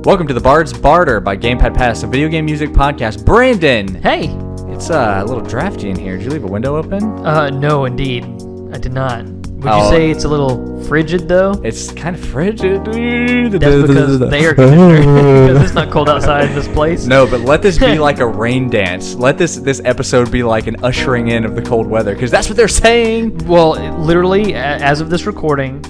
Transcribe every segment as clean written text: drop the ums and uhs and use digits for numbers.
Welcome to the Bard's Barter by Gamepad Pass, a video game music podcast. Brandon! Hey! It's a little drafty in here. Did you leave a window open? No, indeed. I did not. Would you say it's a little frigid, though? It's kind of frigid. That's because the air conditioner. Because it's not cold outside in this place. No, but let this be like a rain dance. Let this episode be like an ushering in of the cold weather, because that's what they're saying. Well, literally, as of this recording,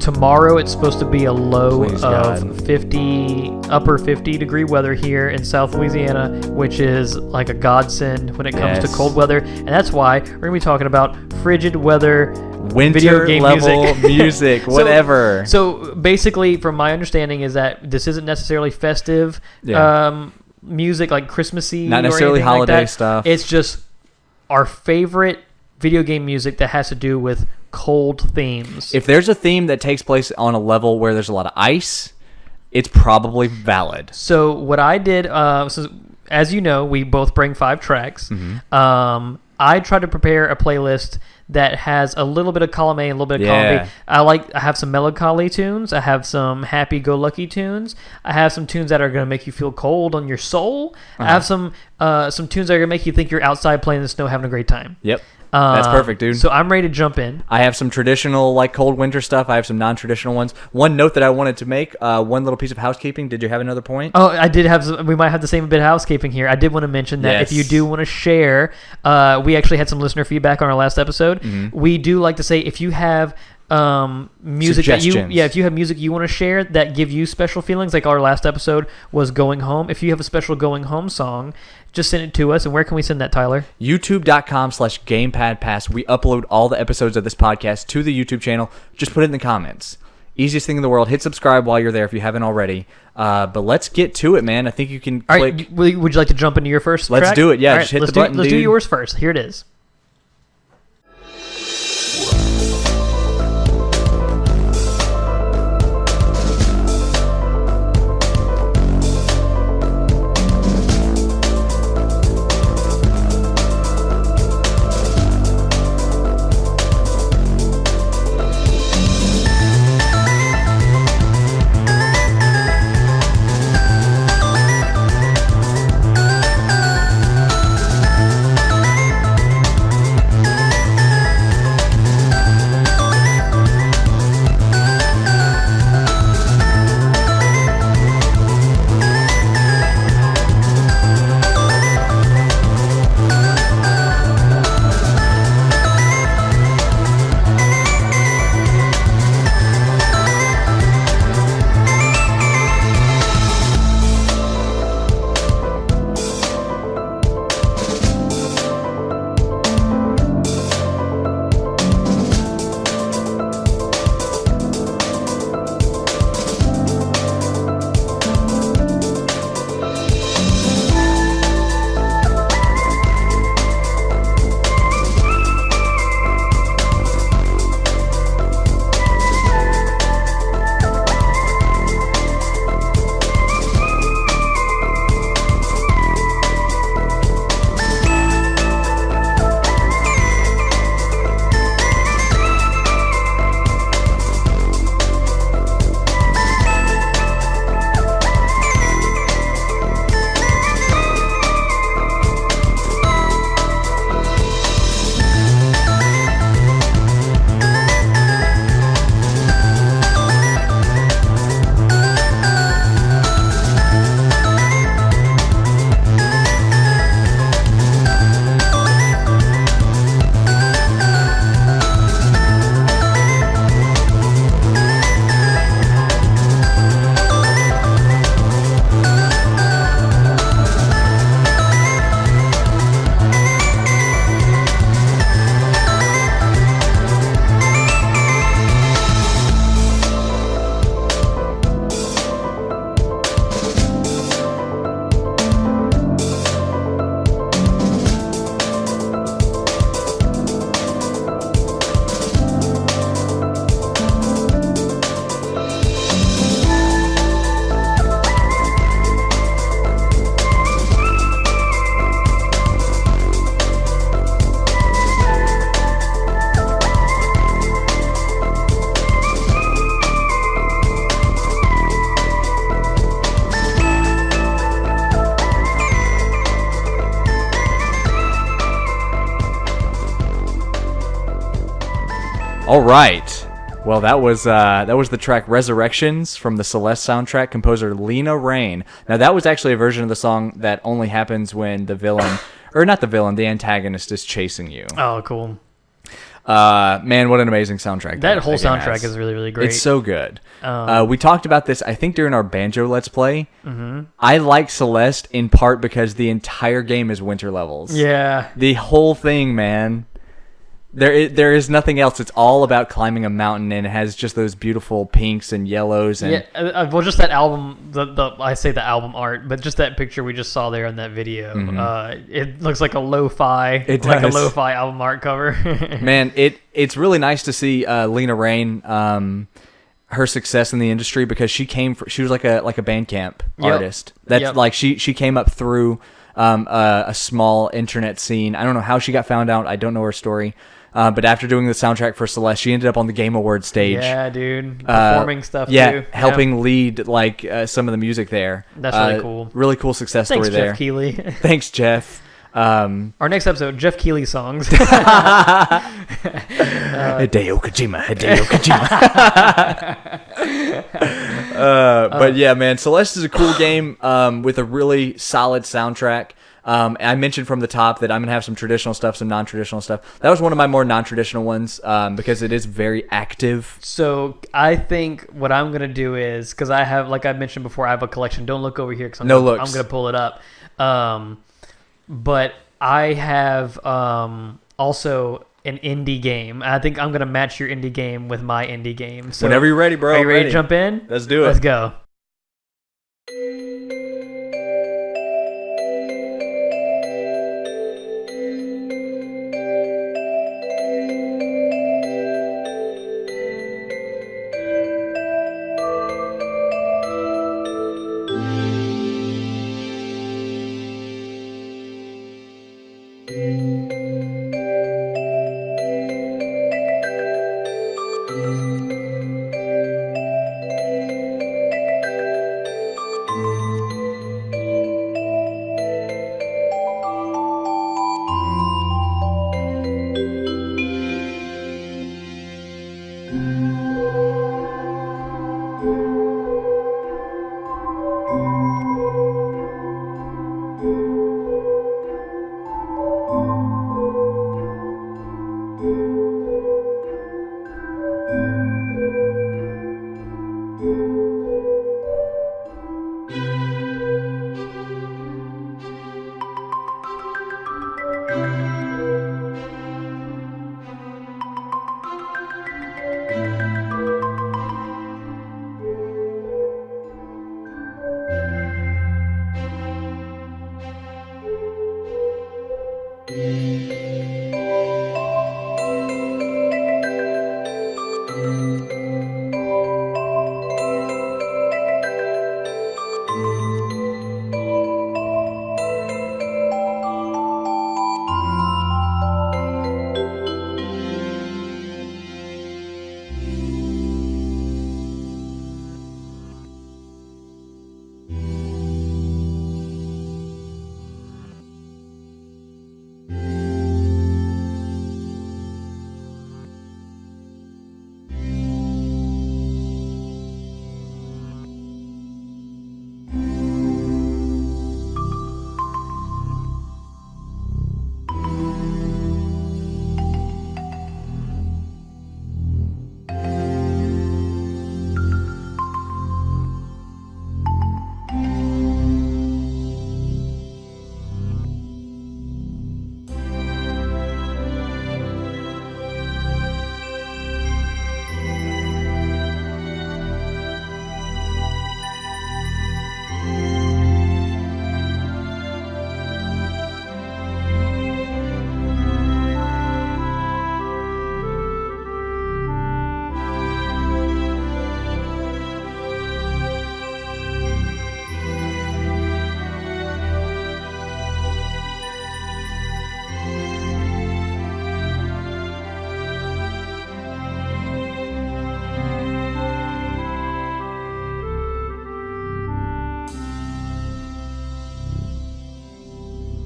tomorrow it's supposed to be a low of God. 50, upper 50 degree weather here in South Louisiana, which is like a godsend when it comes to cold weather. And that's why we're going to be talking about frigid weather, winter video game level music, whatever. So basically, from my understanding, is that this isn't necessarily festive music, like Christmassy, not necessarily or holiday like that. stuff. It's just our favorite video game music that has to do with cold themes. If there's a theme that takes place on a level where there's a lot of ice, it's probably valid. So what I did, so as you know, we both bring 5 tracks. Mm-hmm. I tried to prepare a playlist that has a little bit of column A and a little bit of column B. I have some melancholy tunes. I have some happy-go-lucky tunes. I have some tunes that are going to make you feel cold on your soul. I have some tunes that are going to make you think you're outside playing in the snow having a great time. Yep. That's perfect, dude. So I'm ready to jump in. I have some traditional, like, cold winter stuff. I have some non-traditional ones. One note that I wanted to make, one little piece of housekeeping. Did you have another point? Oh, I did have some, we might have the same bit of housekeeping here. I did want to mention that if you do want to share, we actually had some listener feedback on our last episode. Mm-hmm. We do like to say if you have music that if you have music you want to share that give you special feelings, like our last episode was Going Home. If you have a special Going Home song, just send it to us. And where can we send that, Tyler? YouTube.com/GamepadPass. We upload all the episodes of this podcast to the YouTube channel. Just put it in the comments. Easiest thing in the world. Hit subscribe while you're there if you haven't already. But let's get to it, man. I think you can click. All right, would you like to jump into your first track? Let's do it. Yeah, all just right, hit the button, let's do dude. yours first. Here it is. All right. Well, that was the track Resurrections from the Celeste soundtrack, composer Lena Raine. Now, that was actually a version of the song that only happens when the villain, or not the villain, the antagonist is chasing you. Oh, cool. Man, what an amazing soundtrack. That whole soundtrack is really, really great. It's so good. We talked about this, I think, during our Banjo Let's Play. Mm-hmm. I like Celeste in part because the entire game is winter levels. Yeah. The whole thing, man. There is nothing else. It's all about climbing a mountain, and it has just those beautiful pinks and yellows. And well, just that album. I say the album art, but just that picture we just saw there in that video. Mm-hmm. It looks like a lo-fi, a lo-fi album art cover. Man, it's really nice to see Lena Raine, her success in the industry, because she was like a Bandcamp artist. That's like she came up through a small internet scene. I don't know how she got found out. I don't know her story. But after doing the soundtrack for Celeste, she ended up on the Game Awards stage. Yeah, dude. Performing stuff, too. Helping lead some of the music there. That's really cool. Really cool success story there. Thanks, Jeff Keighley. Thanks, Jeff. Our next episode, Jeff Keighley songs. Hideo Kojima. But yeah, man, Celeste is a cool game with a really solid soundtrack. I mentioned from the top that I'm going to have some traditional stuff, some non-traditional stuff. That was one of my more non-traditional ones because it is very active. So I think what I'm going to do is, because I have, like I mentioned before, I have a collection. Don't look over here because I'm going to pull it up. But I have also an indie game. I think I'm going to match your indie game with my indie game. So whenever you're ready, bro. Are you ready to jump in? Let's do it. Let's go.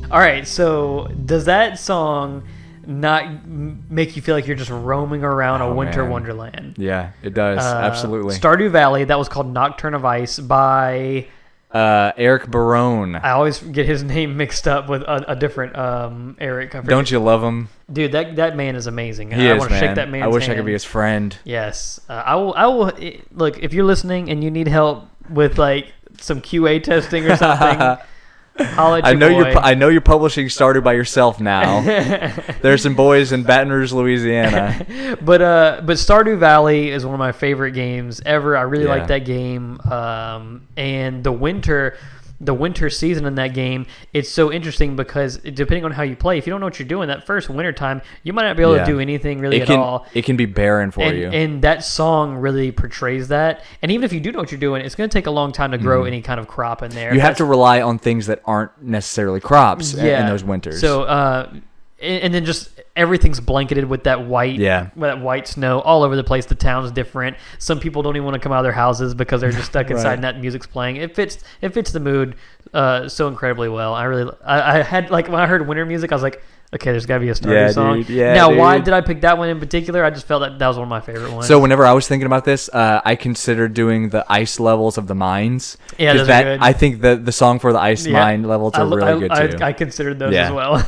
All right, so does that song make you feel like you're just roaming around a winter wonderland. Yeah, it does. Absolutely. Stardew Valley, that was called Nocturne of Ice by Eric Barone. I always get his name mixed up with a different Eric. Don't you love him? Dude, that man is amazing. I want to shake that man's hand. I wish I could be his friend. Yes. I will look, if you're listening and you need help with like some QA testing or something, holla at your boy. I know you're publishing Stardew by yourself now. There's some boys in Baton Rouge, Louisiana. But Stardew Valley is one of my favorite games ever. I really like that game. And the winter season in that game, it's so interesting because depending on how you play, if you don't know what you're doing that first winter time, you might not be able to do anything really at all. It can be barren for you. And that song really portrays that. And even if you do know what you're doing, it's going to take a long time to grow any kind of crop in there. You have to rely on things that aren't necessarily crops in those winters. So, and then just everything's blanketed with that white snow all over the place. The town's different. Some people don't even want to come out of their houses because they're just stuck inside and that music's playing. It fits the mood so incredibly well. I had, like, when I heard winter music, I was like, okay, there's got to be a Stardew song. Why did I pick that one in particular? I just felt that was one of my favorite ones. So whenever I was thinking about this, I considered doing the ice levels of the mines. Yeah, those are good. I think the song for the ice mine levels are really good too. I considered those as well.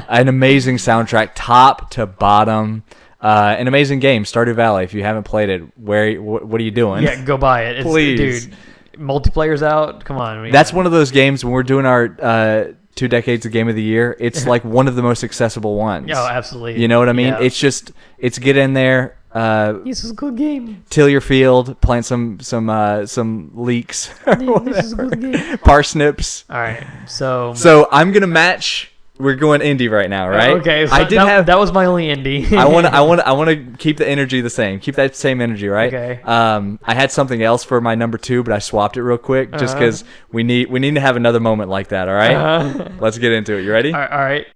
An amazing soundtrack, top to bottom. An amazing game, Stardew Valley. If you haven't played it, what are you doing? Yeah, go buy it. Please. Dude, multiplayer's out. Come on. That's one of those games when we're doing our 2 decades of game of the year, it's like one of the most accessible ones. Oh, absolutely. You know what I mean? Yeah. It's get in there. This is a good game. Till your field, plant some leeks. This is a good game. Parsnips. All right. So I'm gonna match. We're going indie right now, right? Okay. So that was my only indie. I want to keep the energy the same. Keep that same energy, right? Okay. I had something else for my number 2, but I swapped it real quick just because we need to have another moment like that. All right. Let's get into it. You ready? All right.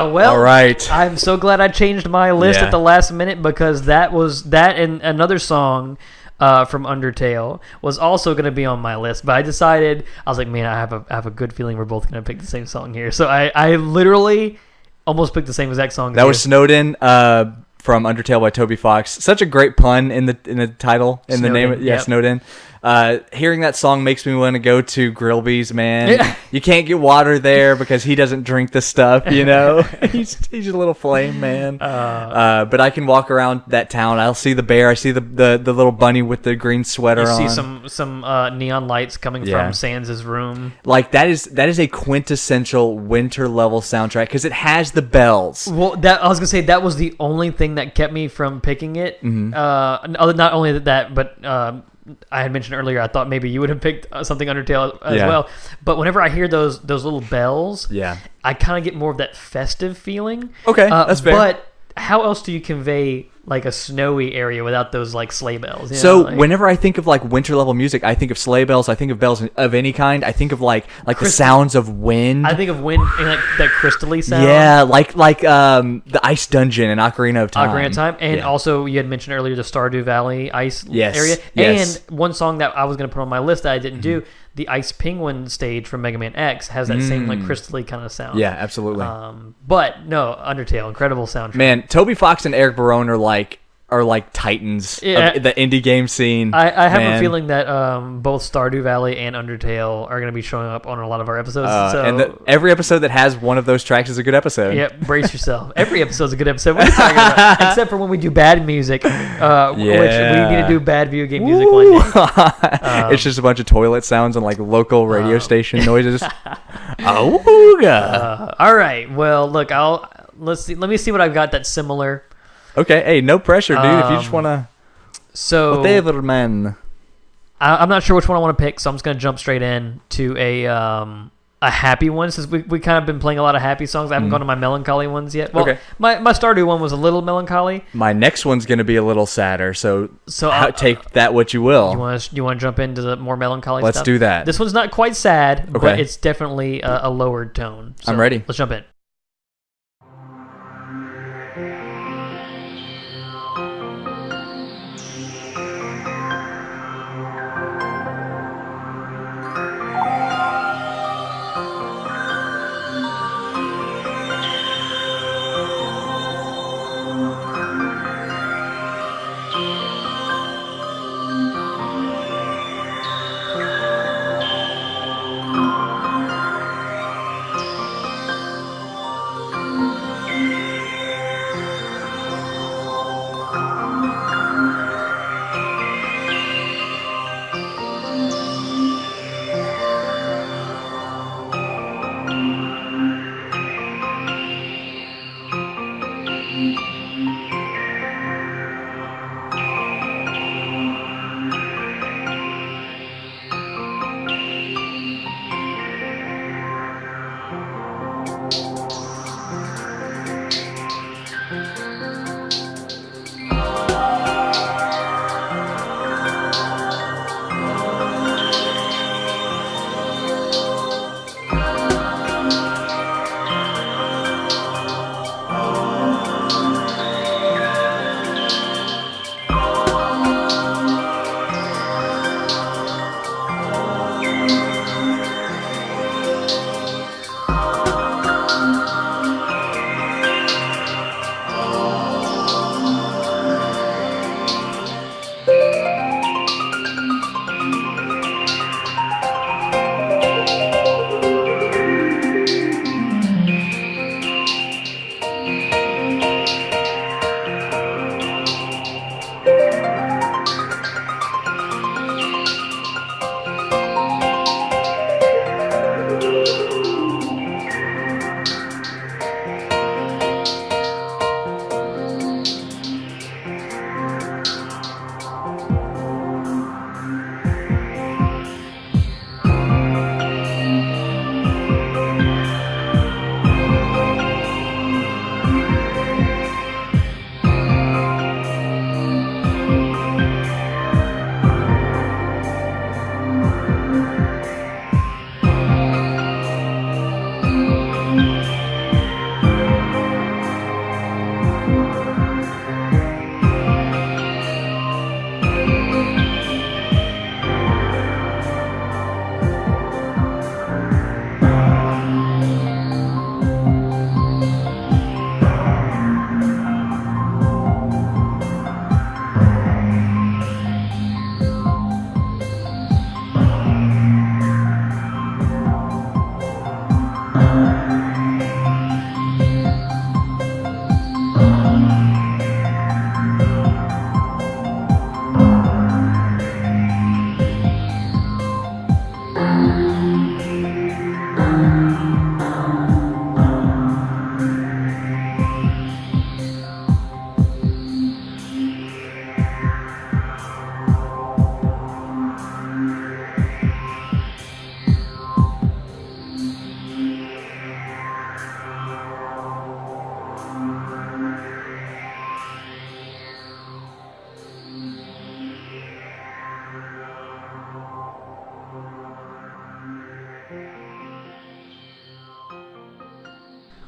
Well, all right. I'm so glad I changed my list at the last minute because that and another song from Undertale was also going to be on my list. But I decided, I was like, man, I have a good feeling we're both going to pick the same song here. So I literally almost picked the same exact song. That was Snowdin from Undertale by Toby Fox. Such a great pun in the title, in Snowdin, the name. Yeah, yep. Snowdin. Hearing that song makes me want to go to Grillby's, man. Yeah. You can't get water there because he doesn't drink the stuff, you know. he's a little flame, man. But I can walk around that town. I'll see the bear. I see the little bunny with the green sweater on. You see some neon lights coming from Sans' room. Like that is a quintessential winter level soundtrack because it has the bells. Well, I was gonna say that was the only thing that kept me from picking it. Mm-hmm. Not only that, but. I had mentioned earlier, I thought maybe you would have picked something Undertale as well. But whenever I hear those little bells, I kind of get more of that festive feeling. Okay, that's fair. But how else do you convey like a snowy area without those like sleigh bells? Whenever I think of like winter level music, I think of sleigh bells. I think of bells of any kind. I think of like the sounds of wind. I think of wind and like that crystally sound. Yeah, like the ice dungeon in Ocarina of Time. And also you had mentioned earlier the Stardew Valley ice area. Yes. And one song that I was going to put on my list that I didn't do. The Ice Penguin stage from Mega Man X has that same like crystally kind of sound. Yeah, absolutely. But no, Undertale, incredible soundtrack. Man, Toby Fox and Eric Barone are like titans of the indie game scene. I have a feeling that both Stardew Valley and Undertale are going to be showing up on a lot of our episodes. And every episode that has one of those tracks is a good episode. Yep, brace yourself. Every episode's a good episode. What are you talking about? Except for when we do bad music, which we need to do bad video game music one day. It's just a bunch of toilet sounds and like local radio station noises. All right. Well, look, let me see what I've got that's similar. Okay, hey, no pressure, dude. If you just want to... So... Whatever, man. I'm not sure which one I want to pick, so I'm just going to jump straight in to a happy one, since we kind of been playing a lot of happy songs. I haven't gone to my melancholy ones yet. Well, okay. My Stardew one was a little melancholy. My next one's going to be a little sadder, so take that what you will. You want to jump into the more melancholy stuff? Let's do that. This one's not quite sad, but it's definitely a lowered tone. So I'm ready. Let's jump in.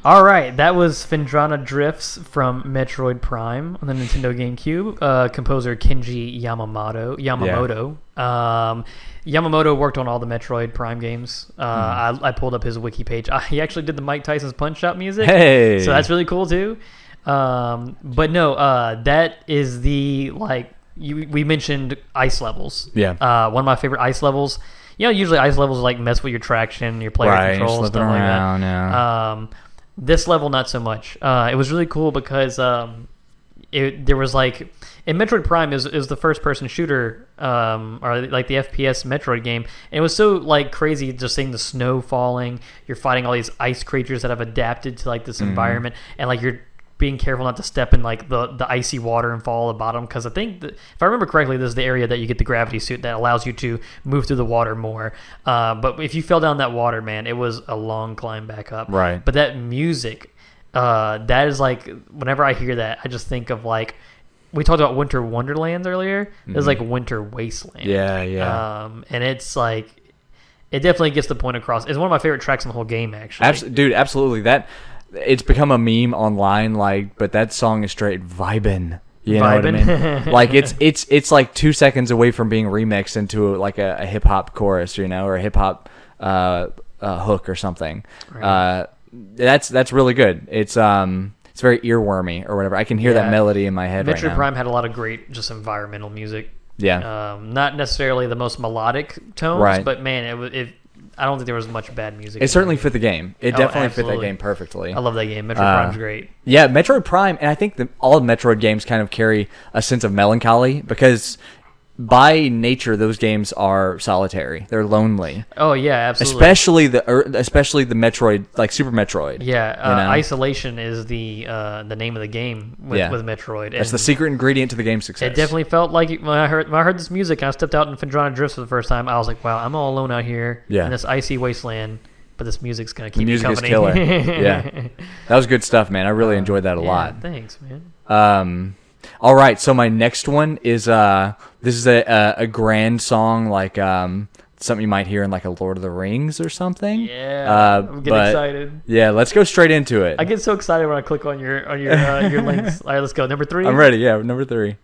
All right, that was Phendrana Drifts from Metroid Prime on the Nintendo GameCube. Composer Kenji Yamamoto. Yamamoto worked on all the Metroid Prime games. I pulled up his wiki page. He actually did the Mike Tyson's Punch-Out music. Hey, so that's really cool too. But no, that is the we mentioned ice levels. Yeah. One of my favorite ice levels. Usually ice levels mess with your traction, your player control, stuff like that. Yeah. This level, not so much. It was really cool because there was in Metroid Prime is the first person shooter or the FPS Metroid game, and it was so crazy just seeing the snow falling. You're fighting all these ice creatures that have adapted to this environment, and you're being careful not to step in the icy water and fall at the bottom, because I think if I remember correctly, this is the area that you get the gravity suit that allows you to move through the water more. But if you fell down that water, man, it was a long climb back up. Right. But that music, that is whenever I hear that, I just think of we talked about Winter Wonderlands earlier. It's like Winter Wasteland. Yeah. And it's it definitely gets the point across. It's one of my favorite tracks in the whole game, actually. Dude, absolutely. It's become a meme online, but that song is straight vibin'. You know what I mean? It's 2 seconds away from being remixed into a hip hop chorus, or a hip hop hook or something. Right. That's really good. It's very earwormy or whatever. I can hear that melody in my head right now. Metroid Prime had a lot of great just environmental music. Yeah. Not necessarily the most melodic tones, but man, I don't think there was much bad music. It certainly fit the game. It definitely fit that game perfectly. I love that game. Metroid Prime's great. Yeah, Metroid Prime, and I think all Metroid games kind of carry a sense of melancholy because by nature those games are solitary. They're lonely. Oh yeah, absolutely. Especially the Metroid, Super Metroid. Yeah, isolation is the name of the game with Metroid. That's the secret ingredient to the game's success. It definitely felt like when I heard this music and I stepped out in Phendrana Drifts for the first time, I was like, wow, I'm all alone out here in this icy wasteland, but this music's gonna keep me company. The music is killer. Yeah, that was good stuff, man. I really enjoyed that a lot. Thanks, man. All right, so my next one is this is a grand song something you might hear in a Lord of the Rings or something. Yeah, I'm getting excited. Yeah, let's go straight into it. I get so excited when I click on your links. All right, let's go. Number 3. I'm ready. Yeah, number 3.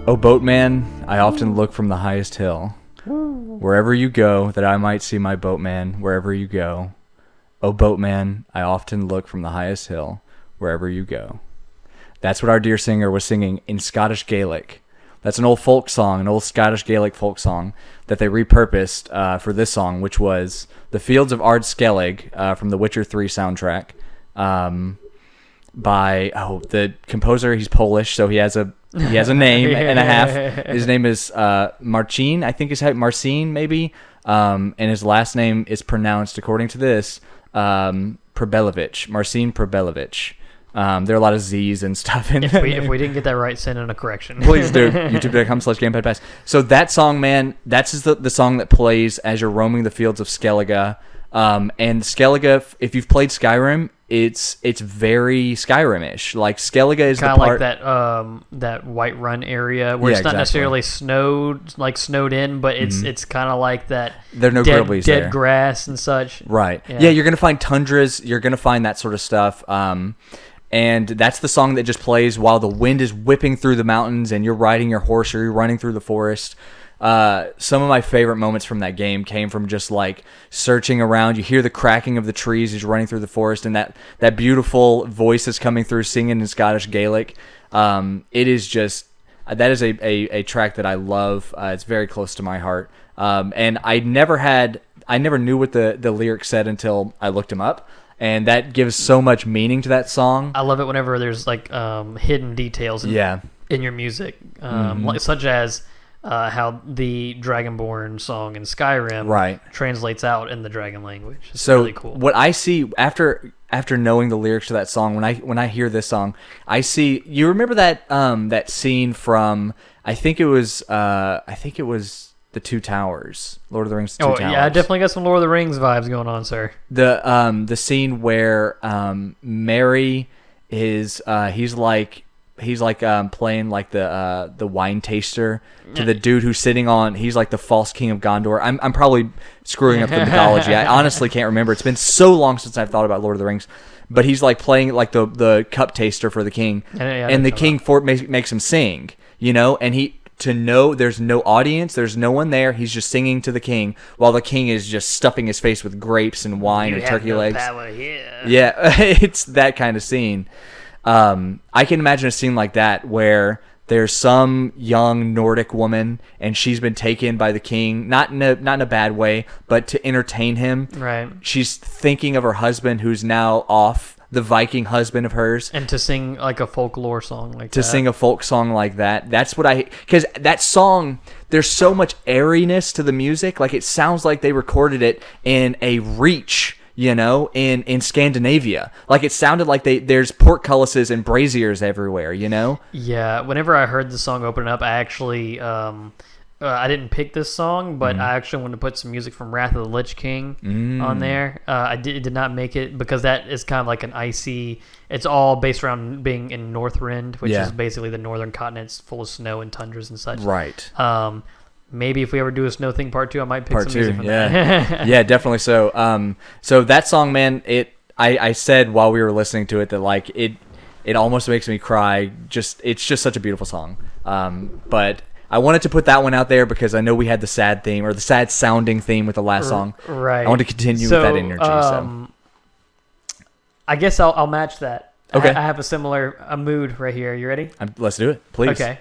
O boatman, I often look from the highest hill. Wherever you go, that I might see my boatman, wherever you go. O boatman, I often look from the highest hill, wherever you go. That's what our dear singer was singing in Scottish Gaelic. That's an old folk song, an old Scottish Gaelic folk song that they repurposed for this song, which was The Fields of Ard Skellig from the Witcher 3 soundtrack by the composer. He's Polish, so he has a name and a half. His name is Marcin, I think is how Marcin maybe, and his last name is pronounced according to this Przybylowicz, Marcin Przybylowicz. There are a lot of Z's and stuff in if we didn't get that right, send in a correction. Please do. YouTube.com/GamepadPass. So that song, man, that's the song that plays as you're roaming the fields of Skellige. And Skellige, if you've played Skyrim, it's very Skyrim-ish. Like Skellige is kind the of part like that Whiterun area where it's not necessarily snowed in, but it's kind of like that. There are no dead grass and such. Right. Yeah, you're gonna find tundras. You're gonna find that sort of stuff. And that's the song that just plays while the wind is whipping through the mountains and you're riding your horse or you're running through the forest. Some of my favorite moments from that game came from just like searching around. You hear the cracking of the trees as you're running through the forest, and that beautiful voice is coming through singing in Scottish Gaelic. It is just that is a track that I love. It's very close to my heart. And I never knew what the lyrics said until I looked them up. And that gives so much meaning to that song. I love it whenever there's like hidden details in your music, like, such as how the Dragonborn song in Skyrim translates out in the dragon language. It's really cool. What I see after knowing the lyrics to that song, when I hear this song, I see. You remember that scene from I think it was The Two Towers, Lord of the Rings. Two Towers. Yeah, I definitely got some Lord of the Rings vibes going on, sir. The scene where Merry is he's like playing like the wine taster to the dude who's sitting on. He's like the false king of Gondor. I'm probably screwing up the mythology. I honestly can't remember. It's been so long since I've thought about Lord of the Rings. But he's like playing like the cup taster for the king, and the king makes him sing. And to know there's no audience, there's no one there. He's just singing to the king while the king is just stuffing his face with grapes and wine and turkey legs. Power here. Yeah, it's that kind of scene. I can imagine a scene like that where there's some young Nordic woman and she's been taken by the king, not in a bad way, but to entertain him. Right. She's thinking of her husband who's now off, the Viking husband of hers, and to sing like a folklore song like that. To sing a folk song like that. That's what because that song, there's so much airiness to the music. Like it sounds like they recorded it in a reach, in Scandinavia. Like it sounded like there's portcullises and braziers everywhere, Yeah, whenever I heard the song open up, I actually I didn't pick this song, but I actually wanted to put some music from Wrath of the Lich King on there. I did not make it because that is kind of like an icy. It's all based around being in Northrend, which is basically the northern continent full of snow and tundras and such. Right. Maybe if we ever do a Snow Thing Part 2, I might pick some music from that. Yeah, definitely so. So that song, man, I said while we were listening to it that like it almost makes me cry. It's just such a beautiful song. But I wanted to put that one out there because I know we had the sad theme or the sad sounding theme with the last song. Right. I want to continue with that energy. So I guess I'll match that. Okay. I have a mood right here. You ready? Let's do it, please. Okay.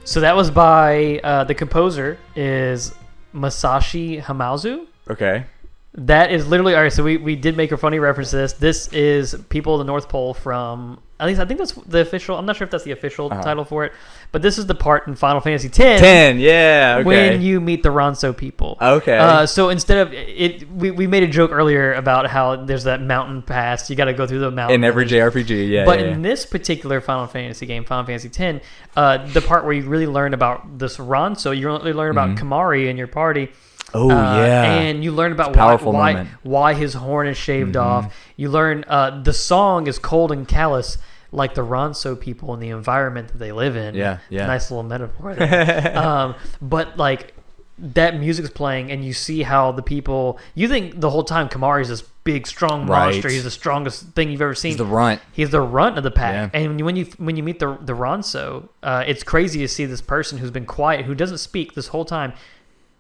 So that was by the composer is Masashi Hamauzu. Okay. That is literally all right. So we did make a funny reference to this. This is people of the North Pole from, at least I think that's the official. I'm not sure if that's the official title for it, but this is the part in Final Fantasy X. 10, yeah. Okay. When you meet the Ronso people. Okay. So instead of it, we made a joke earlier about how there's that mountain pass. You got to go through the mountain. In every JRPG, yeah. But in this particular Final Fantasy game, Final Fantasy X, the part where you really learn about this Ronso, you really learn about Kamari and your party. Oh, yeah. And you learn about why his horn is shaved off. You learn the song is cold and callous like the Ronso people and the environment that they live in. Yeah. Nice little metaphor there. But like that music's playing and you see how the people, you think the whole time Kamari's this big strong monster. He's the strongest thing you've ever seen. He's the runt. He's the runt of the pack. Yeah. And when you meet the Ronso, it's crazy to see this person who's been quiet, who doesn't speak this whole time,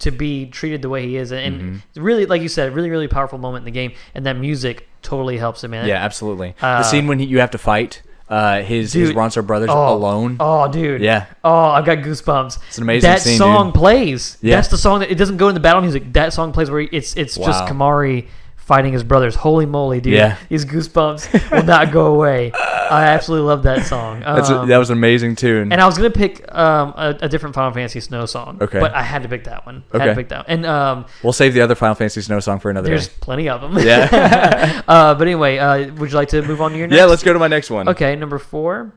to be treated the way he is. And really, like you said, really, really powerful moment in the game. And that music totally helps him, man. Yeah, absolutely. The scene when you have to fight his Ronso brothers alone. Oh, dude. Yeah. Oh, I've got goosebumps. It's an amazing scene, That song plays. Yeah. That's the song that, it doesn't go in the battle music. That song plays where it's just Kamari fighting his brothers. Holy moly, dude. Yeah. These goosebumps will not go away. I absolutely love that song. That was an amazing tune. And I was going to pick a different Final Fantasy Snow song. Okay. But I had to pick that one. And we'll save the other Final Fantasy Snow song for another there's day. plenty of them. Yeah. But anyway, would you like to move on to your next? Yeah, let's go to my next one. Okay, number 4.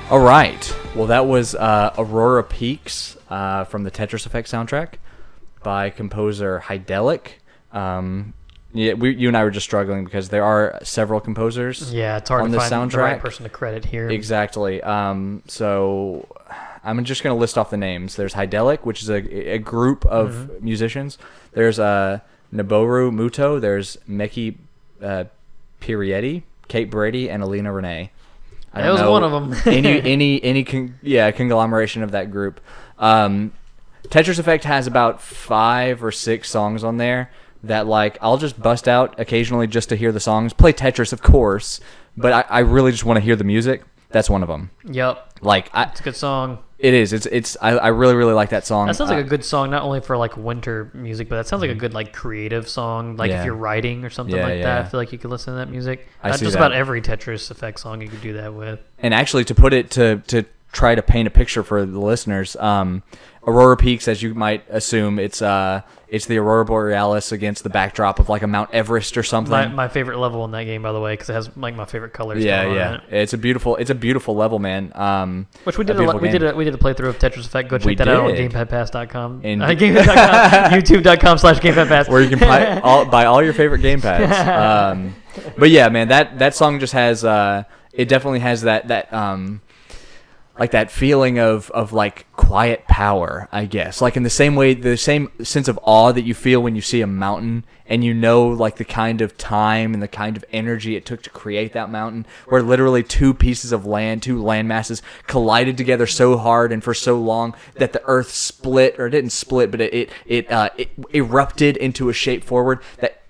All right. Well, that was Aurora Peaks from the Tetris Effect soundtrack by composer Hydelic. Yeah, you and I were just struggling because there are several composers. Yeah, it's hard on to the find soundtrack. the right person to credit here. Exactly. So I'm just going to list off the names. There's Hydelic, which is a group of musicians. There's Noboru Muto. There's Meki Pirietti, Kate Brady, and Alina Renee. That was one of them. any conglomeration of that group. Tetris Effect has about 5 or 6 songs on there that like I'll just bust out occasionally just to hear the songs. Play Tetris, of course, but I really just want to hear the music. That's one of them. Yep. Like it's a good song. It is. I really really like that song. That sounds like a good song, not only for like winter music, but that sounds like a good like creative song. Like if you're writing or something like that, I feel like you could listen to that music. Just about every Tetris Effect song you could do that with. And actually, to put it to try to paint a picture for the listeners, Aurora Peaks, as you might assume, it's the Aurora Borealis against the backdrop of like a Mount Everest or something. My favorite level in that game, by the way, because it has like my favorite colors. Yeah. It's a beautiful level, man. Which we did a playthrough of Tetris Effect. Go check that out on GamePadPass.com. YouTube.com/GamePadPass, where you can buy all your favorite gamepads. But yeah, man, that song just has it definitely has that like that feeling of like quiet power, I guess. Like in the same way, the same sense of awe that you feel when you see a mountain and you know like the kind of time and the kind of energy it took to create that mountain, where literally two land masses collided together so hard and for so long that the earth split, or it didn't split, but it erupted into a shape forward.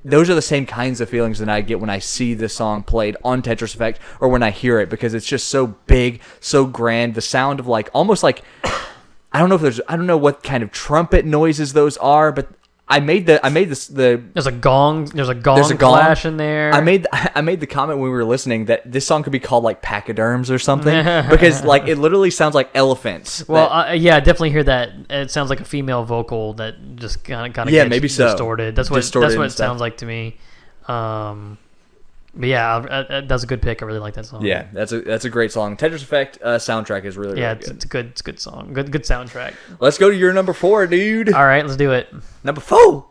Those are the same kinds of feelings that I get when I see the song played on Tetris Effect or when I hear it, because it's just so big, so grand. The sound of like almost like I don't know what kind of trumpet noises those are, but there's a gong flash in there. I made the comment when we were listening that this song could be called like pachyderms or something because like it literally sounds like elephants. Well, I definitely hear that. It sounds like a female vocal that just kind of gets maybe so distorted. That's what it sounds like to me. But yeah, that's a good pick. I really like that song. Yeah, that's a great song. Tetris Effect soundtrack is really good. It's a good song. Good soundtrack. Let's go to your number 4, dude. All right, let's do it. Number 4.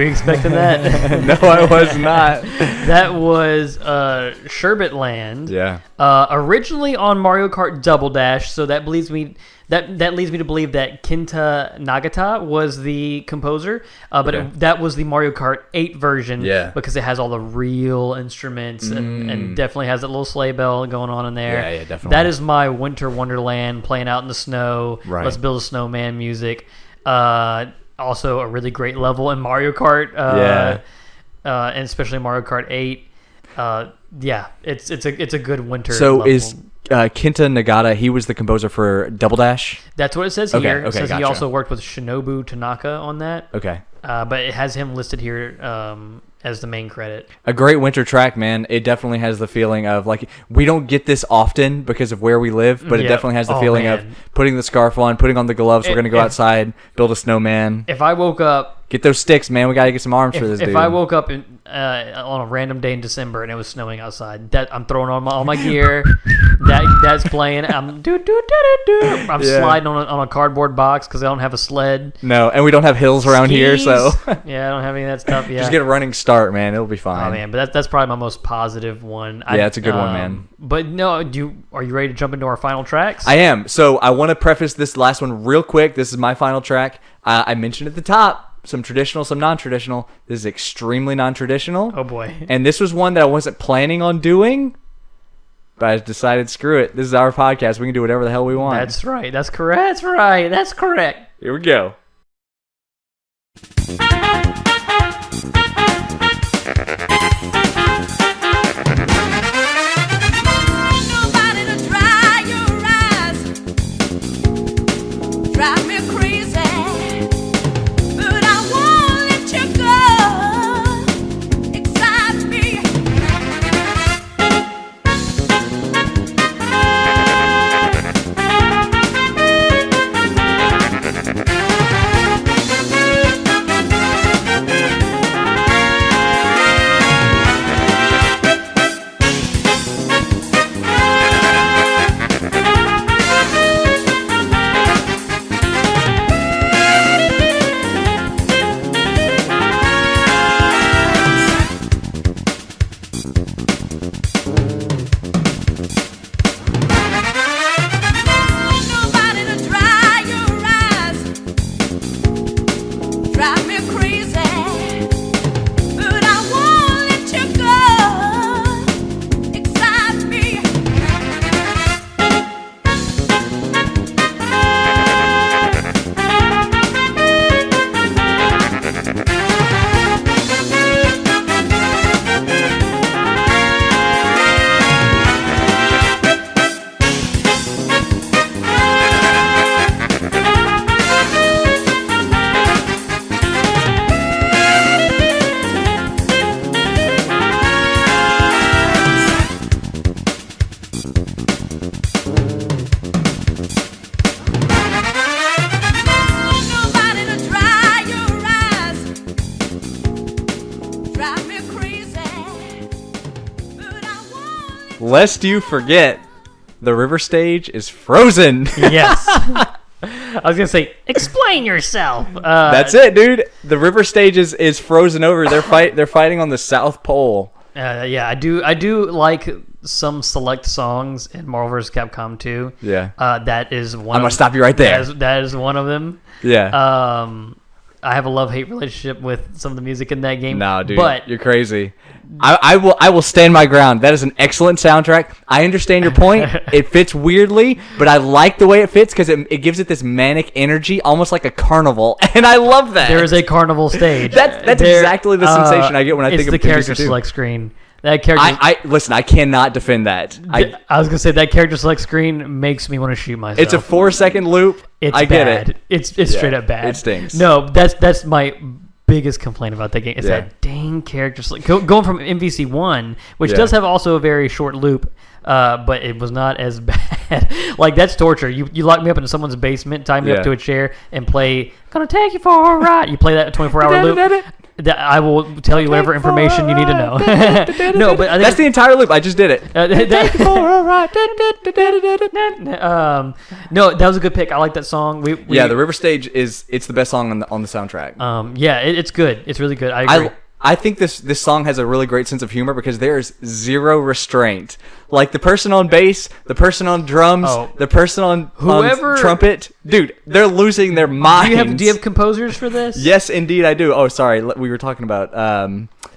Were you expecting that? No, I was not. That was Sherbet Land. Yeah. Originally on Mario Kart Double Dash, so that leads me to believe that Kenta Nagata was the composer, but that was the Mario Kart 8 version. Yeah. Because it has all the real instruments and definitely has that little sleigh bell going on in there. Yeah, definitely. That is my winter wonderland, playing out in the snow. Right. Let's build a snowman music. Also a really great level in Mario Kart. And especially Mario Kart 8. It's a good winter. So level. is Kenta Nagata? He was the composer for Double Dash. That's what it says here. Okay, It says gotcha. he also worked with Shinobu Tanaka on that. Okay. But it has him listed here as the main credit. A great winter track, man. It definitely has the feeling of, like, we don't get this often because of where we live, but it definitely has the feeling of putting the scarf on, putting on the gloves. We're going to go outside, build a snowman. If I woke up... Get those sticks, man. We got to get some arms for this dude. If I woke up on a random day in December and it was snowing outside, I'm throwing on all my gear. That's playing. I'm sliding on a cardboard box because I don't have a sled. No, and we don't have hills around here, so yeah, I don't have any of that stuff. Yeah, just get a running start, man. It'll be fine. Oh man, but that's probably my most positive one. Yeah, it's a good one, man. But no, are you ready to jump into our final tracks? I am. So I want to preface this last one real quick. This is my final track. I mentioned at the top. Some traditional, some non-traditional. This is extremely non-traditional. Oh, boy. And this was one that I wasn't planning on doing, but I decided, screw it. This is our podcast. We can do whatever the hell we want. That's right. That's correct. That's right. That's correct. Here we go. Nobody to dry your eyes. Drive me crazy. Lest you forget, the river stage is frozen. Yes. I was going to say, explain yourself. That's it, dude. The river stage is frozen over. They're fighting on the South Pole. Yeah, I do like some select songs in Marvel vs. Capcom 2. Yeah. That is one. I'm going to stop you right there. That is one of them. Yeah. I have a love-hate relationship with some of the music in that game. No, dude, but you're crazy. I will stand my ground. That is an excellent soundtrack. I understand your point. It fits weirdly, but I like the way it fits because it gives it this manic energy, almost like a carnival, and I love that. There is a carnival stage. That's exactly the sensation I get when I think of It's the character select screen. That character. Listen. I cannot defend that. I was gonna say that character select screen makes me want to shoot myself. It's a 4-second loop. I get it. It's straight up bad. It stinks. No, that's my biggest complaint about that game. Is that dang character select going from MVC 1, which does have also a very short loop. But it was not as bad. Like, that's torture. You lock me up into someone's basement, tie me up to a chair, and play "Gonna Take You for a Ride." You play that 24-hour loop. I will tell you whatever information you need to know. No, but I think that's the entire loop. I just did it. No, that was a good pick. I like that song. Yeah, the River Stage it's the best song on the soundtrack. Yeah, it's good. It's really good. I agree. I think this song has a really great sense of humor because there's zero restraint. Like the person on bass, the person on drums, the person on trumpet, dude, they're losing their minds. Do you have composers for this? Yes, indeed, I do. Oh, sorry, we were talking about.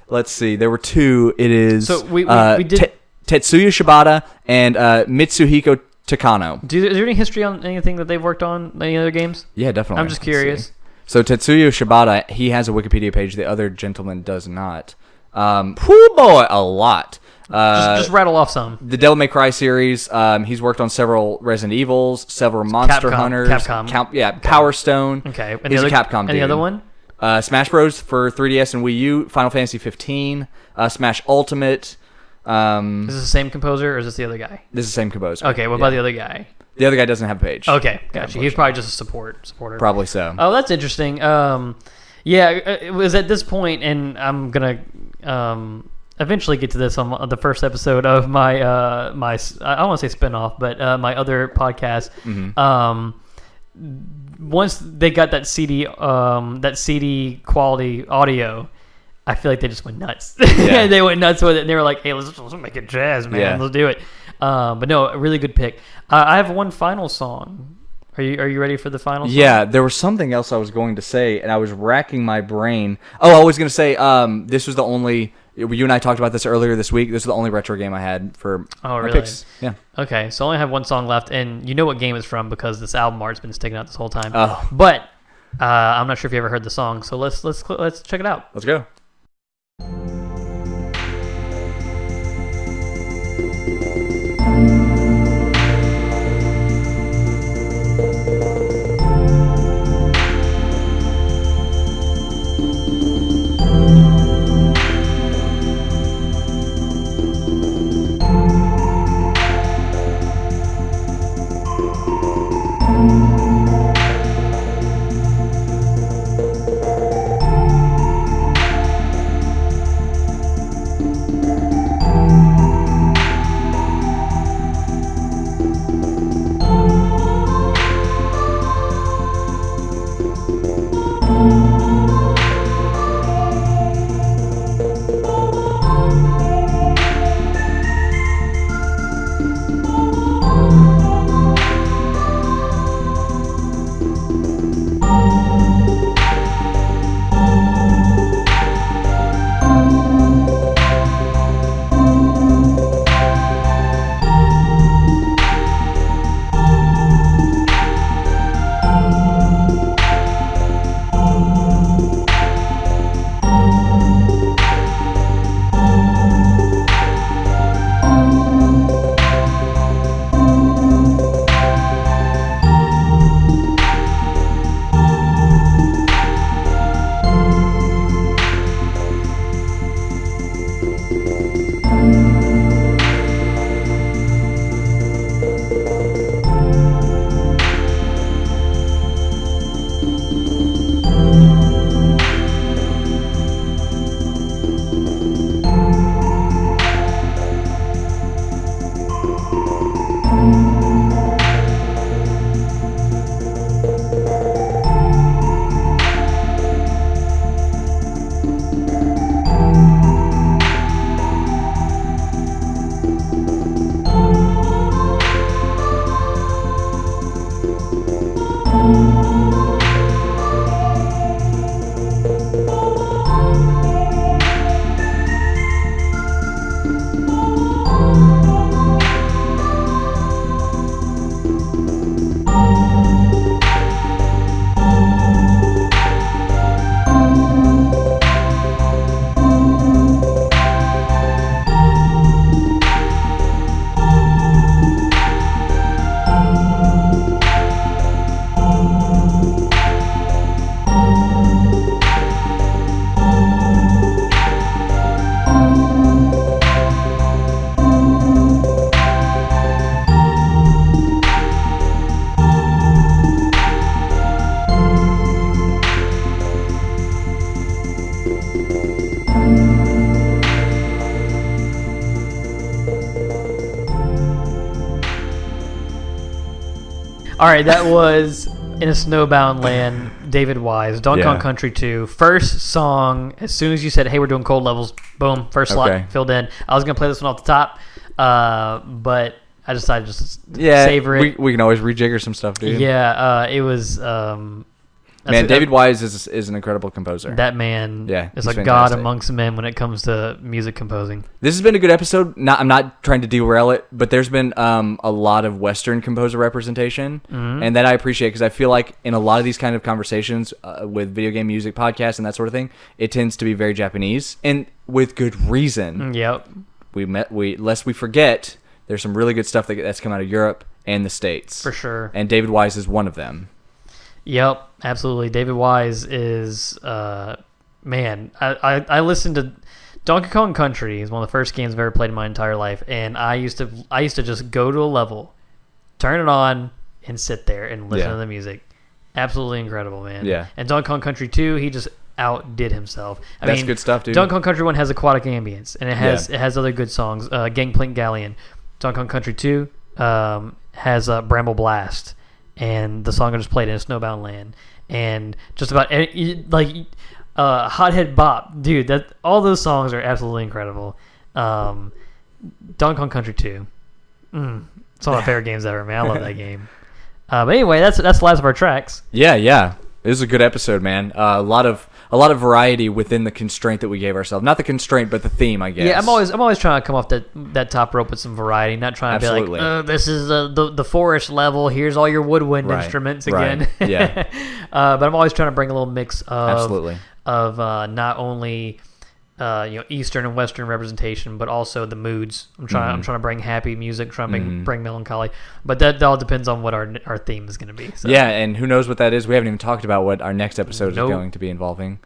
Let's see, there were two. It is so we did Tetsuya Shibada and Mitsuhiko Takano. Is there any history on anything that they've worked on? Any other games? Yeah, definitely. I'm just curious. So Tetsuya Shibada, he has a Wikipedia page. The other gentleman does not. Boy, a lot. Just rattle off some. The Devil May Cry series. He's worked on several Resident Evils, several Monster Hunters. Capcom. Power Stone. Okay. He's a Capcom dude. Any other one? Smash Bros. For 3DS and Wii U. Final Fantasy 15. Smash Ultimate. Is this the same composer or is this the other guy? This is the same composer. Okay, what about the other guy? The other guy doesn't have a page. Okay, gotcha. He's probably just a supporter. Probably so. Oh, that's interesting. Yeah, it was at this point, and I'm gonna eventually get to this on the first episode of my I don't want to say spinoff, but my other podcast. Once they got that CD quality audio, I feel like they just went nuts. Yeah. They went nuts with it, and they were like, "Hey, let's make it jazz, man. Yeah. Let's do it." But no, a really good pick. I have one final song. Are you ready for the final song? Yeah, there was something else I was going to say, and I was racking my brain. Oh, I was going to say this was the only... You and I talked about this earlier this week. This is the only retro game I had for my picks. Yeah. Okay, so I only have one song left, and you know what game it's from because this album art's been sticking out this whole time. Oh. But I'm not sure if you ever heard the song, so let's check it out. Let's go. All right, that was In a Snowbound Land, David Wise, Donkey Kong Country 2. First song, as soon as you said, hey, we're doing cold levels, boom, first slot filled in. I was going to play this one off the top, but I decided just to savor it. We can always rejigger some stuff, dude. Yeah, it was... man, David Wise is an incredible composer. That man is like fantastic. God amongst men when it comes to music composing. This has been a good episode. I'm not trying to derail it, but there's been a lot of Western composer representation, and that I appreciate because I feel like in a lot of these kind of conversations with video game music podcasts and that sort of thing, it tends to be very Japanese, and with good reason. Yep. Lest we forget, there's some really good stuff that's come out of Europe and the States. For sure. And David Wise is one of them. Yep, absolutely. David Wise is, man, I listened to Donkey Kong Country is one of the first games I've ever played in my entire life, and I used to just go to a level, turn it on, and sit there and listen to the music. Absolutely incredible, man. Yeah. And Donkey Kong Country 2, he just outdid himself. That's good stuff, dude. Donkey Kong Country 1 has aquatic ambience, and it has other good songs. Gangplank Galleon. Donkey Kong Country 2 has Bramble Blast. And the song I just played, In a Snowbound Land, and just about Hothead Bop, dude. All those songs are absolutely incredible. Donkey Kong Country 2, it's one of my favorite games ever, man. I love that game. But anyway, that's the last of our tracks. Yeah. It was a good episode, man. A lot of variety within the constraint that we gave ourselves. Not the constraint, but the theme, I guess. Yeah, I'm always trying to come off that top rope with some variety, not trying to be like, this is the forest level. Here's all your woodwind instruments again. Right. Yeah. But I'm always trying to bring a little mix of not only Eastern and Western representation, but also the moods. I'm trying to bring happy music, trying to bring melancholy, but that all depends on what our theme is going to be. So. Yeah, and who knows what that is? We haven't even talked about what our next episode is going to be involving.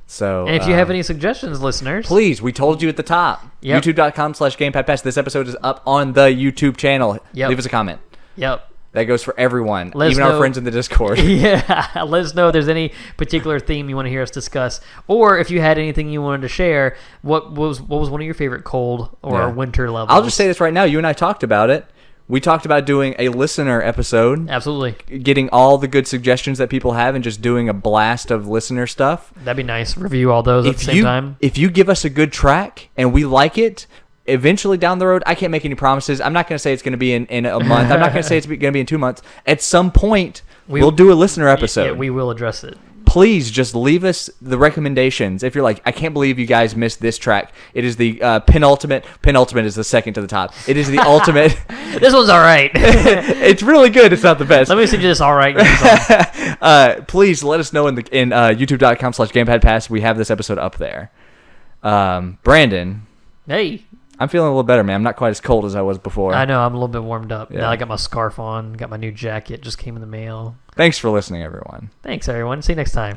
So, and if you have any suggestions, listeners, please, we told you at the top. Yep. YouTube.com/GamepadPass. This episode is up on the YouTube channel. Yep. Leave us a comment. Yep. That goes for everyone, even our friends in the Discord. Yeah, let us know if there's any particular theme you want to hear us discuss, or if you had anything you wanted to share. What was one of your favorite cold or winter levels? I'll just say this right now. You and I talked about it. We talked about doing a listener episode. Absolutely. Getting all the good suggestions that people have and just doing a blast of listener stuff. That'd be nice. Review all those at the same time. If you give us a good track and we like it, eventually down the road, I can't make any promises. I'm not going to say it's going to be in a month. I'm not going to say it's going to be in 2 months. At some point, we'll do a listener episode. Yeah, we will address it. Please just leave us the recommendations. If you're like, I can't believe you guys missed this track. It is the penultimate. Penultimate is the second to the top. It is the ultimate. This one's all right. It's really good. It's not the best. Let me see this all right. Please let us know in youtube.com/GamepadPass. We have this episode up there. Brandon. Hey. I'm feeling a little better, man. I'm not quite as cold as I was before. I know. I'm a little bit warmed up. Yeah. Now I got my scarf on. Got my new jacket. Just came in the mail. Thanks for listening, everyone. Thanks, everyone. See you next time.